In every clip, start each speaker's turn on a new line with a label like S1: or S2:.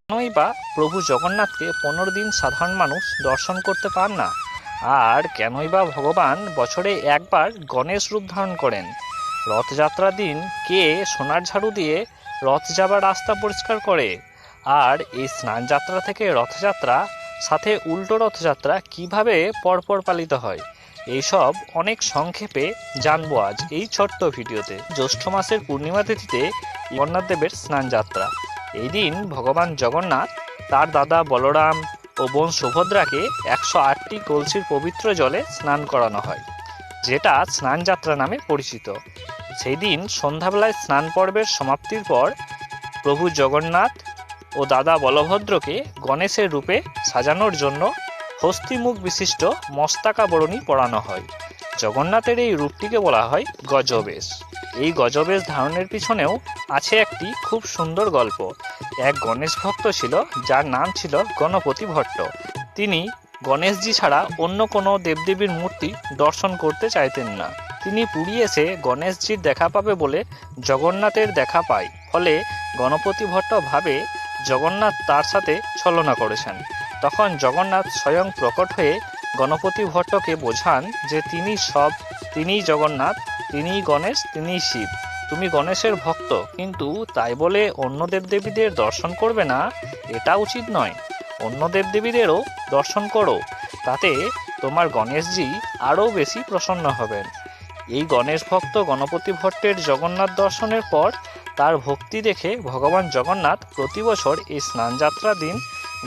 S1: কেনই বা প্রভু জগন্নাথকে 15 দিন সাধারণ মানুষ দর্শন করতে পান না? আর কেনই বা ভগবান বছরে একবার গণেশ রূপ ধারণ করেন? রথযাত্রার দিন কে সোনার ঝাড়ু দিয়ে রথ যাবার রাস্তা পরিষ্কার করে? আর এই স্নানযাত্রা থেকে রথযাত্রা সাথে উল্টো রথযাত্রা কিভাবে পরপর পালিত হয়, এইসব অনেক সংক্ষেপে জানবো আজ এই ছোট্ট ভিডিওতে। জ্যৈষ্ঠ মাসের পূর্ণিমা তিথিতে জগন্নাথ দেবের স্নানযাত্রা। এই দিন ভগবান জগন্নাথ তার দাদা বলরাম ও বোন সুভদ্রাকে 108টি কলসির পবিত্র জলে স্নান করানো হয়, যেটা স্নানযাত্রা নামে পরিচিত। সেই দিন সন্ধ্যাবেলায় স্নান পর্বের সমাপ্তির পর প্রভু জগন্নাথ ও দাদা বলভদ্রকে গণেশের রূপে সাজানোর জন্য হস্তিমুখ বিশিষ্ট মস্তাকাবরণী পরানো হয়। জগন্নাথের এই রূপটিকে বলা হয় গজবেশ। এই গজবেশ ধারণের পিছনেও আছে একটি খুব সুন্দর গল্প। এক গণেশ ভক্ত ছিল যার নাম ছিল গণপতি ভট্ট। তিনি গণেশজি ছাড়া অন্য কোনো দেবদেবীর মূর্তি দর্শন করতে চাইতেন না। তিনি পুরী এসে গণেশজির দেখা পাবে বলে জগন্নাথের দেখা পায়। ফলে গণপতি ভট্ট ভাবে জগন্নাথ তার সাথে ছলনা করেছেন। তখন জগন্নাথ স্বয়ং প্রকট হয়ে গণপতি ভট্টকে বোঝান যে তিনিই জগন্নাথ, তিনিই গণেশ, তিনিই শিব। তুমি গণেশের ভক্ত, কিন্তু তাই বলে অন্য দেবদেবীদের দর্শন করবে না, এটা উচিত নয়। অন্য দেবদেবীদেরও দর্শন করো, তাতে তোমার গণেশজি আরও বেশি প্রসন্ন হবেন। এই গণেশ ভক্ত গণপতি ভট্টের জগন্নাথ দর্শনের পর তার ভক্তি দেখে ভগবান জগন্নাথ প্রতি বছর এই স্নানযাত্রার দিন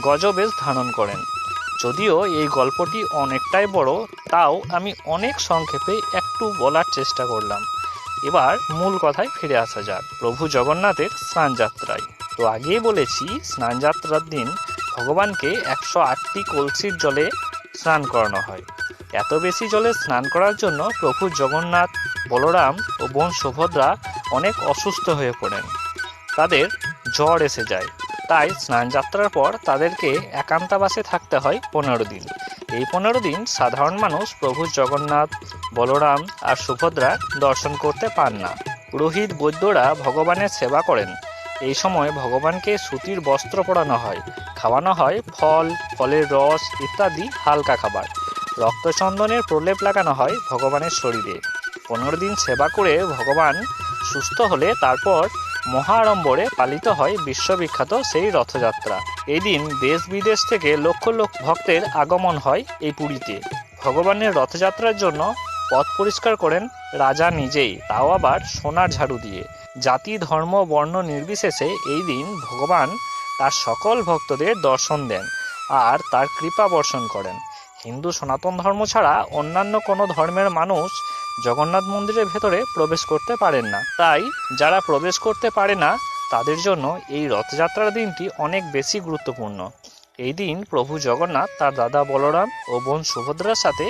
S1: গজবেশ ধারণ করেন। যদিও এই গল্পটি অনেকটাই বড়, তাও আমি অনেক সংক্ষেপে একটু বলার চেষ্টা করলাম। এবার মূল কথায় ফিরে আসা যাক, প্রভু জগন্নাথের স্নানযাত্রায়। তো আগেই বলেছি, স্নানযাত্রার দিন ভগবানকে 108টি কলসির জলে স্নান করানো হয়। এত বেশি জলে স্নান করার জন্য প্রভু জগন্নাথ, বলরাম ও বোন সুভদ্রা অনেক অসুস্থ হয়ে পড়েন। তাদের জ্বর এসে যায়। তাই স্নানযাত্রার পর তাদেরকে একান্তাবাসে থাকতে হয় 15 দিন। এই 15 দিন সাধারণ মানুষ প্রভু জগন্নাথ, বলরাম আর সুভদ্রা দর্শন করতে পান না। পুরোহিত বৈদ্যরা ভগবানের সেবা করেন। এই সময় ভগবানকে সুতির বস্ত্র পরানো হয়, খাওয়ানো হয় ফল, ফলের রস ইত্যাদি হালকা খাবার। রক্তচন্দনের প্রলেপ লাগানো হয় ভগবানের শরীরে। 15 দিন সেবা করে ভগবান সুস্থ হলে তারপর মহা আড়ম্বরে পালিত হয় বিশ্ববিখ্যাত সেই রথযাত্রা। এই দিন দেশ বিদেশ থেকে লক্ষ লক্ষ ভক্তের আগমন হয় এই পুরীতে। ভগবানের রথযাত্রার জন্য পথ পরিষ্কার করেন রাজা নিজেই, তাও আবার সোনার ঝাড়ু দিয়ে। জাতি, ধর্ম, বর্ণ নির্বিশেষে এই দিন ভগবান তার সকল ভক্তদের দর্শন দেন আর তার কৃপা বর্ষণ করেন। হিন্দু সনাতন ধর্ম ছাড়া অন্যান্য কোনো ধর্মের মানুষ জগন্নাথ মন্দিরের ভেতরে প্রবেশ করতে পারেন না। তাই যারা প্রবেশ করতে পারে না তাদের জন্য এই রথযাত্রার দিনটি অনেক বেশি গুরুত্বপূর্ণ। এই দিন প্রভু জগন্নাথ তার দাদা বলরাম ও বোন সুভদ্রার সাথে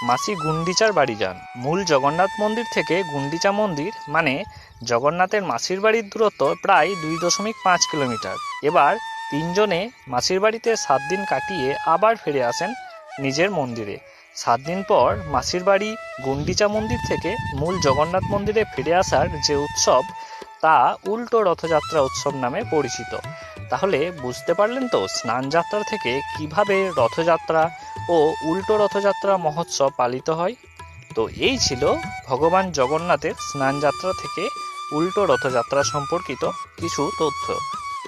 S1: মাসি গুন্ডিচার বাড়ি যান। মূল জগন্নাথ মন্দির থেকে গুন্ডিচা মন্দির মানে জগন্নাথের মাসির বাড়ির দূরত্ব প্রায় 2.5 কিলোমিটার। এবার তিনজনে মাসির বাড়িতে 7 দিন কাটিয়ে আবার ফিরে আসেন নিজের মন্দিরে। 7 দিন পর মাসির বাড়ি গুন্ডিচা মন্দির থেকে মূল জগন্নাথ মন্দিরে ফিরে আসার যে উৎসব, তা উল্টো রথযাত্রা উৎসব নামে পরিচিত। তাহলে বুঝতে পারলেন তো স্নানযাত্রা থেকে কিভাবে রথযাত্রা ও উল্টো রথযাত্রা মহোৎসব পালিত হয়। তো এই ছিল ভগবান জগন্নাথের স্নানযাত্রা থেকে উল্টো রথযাত্রা সম্পর্কিত কিছু তথ্য।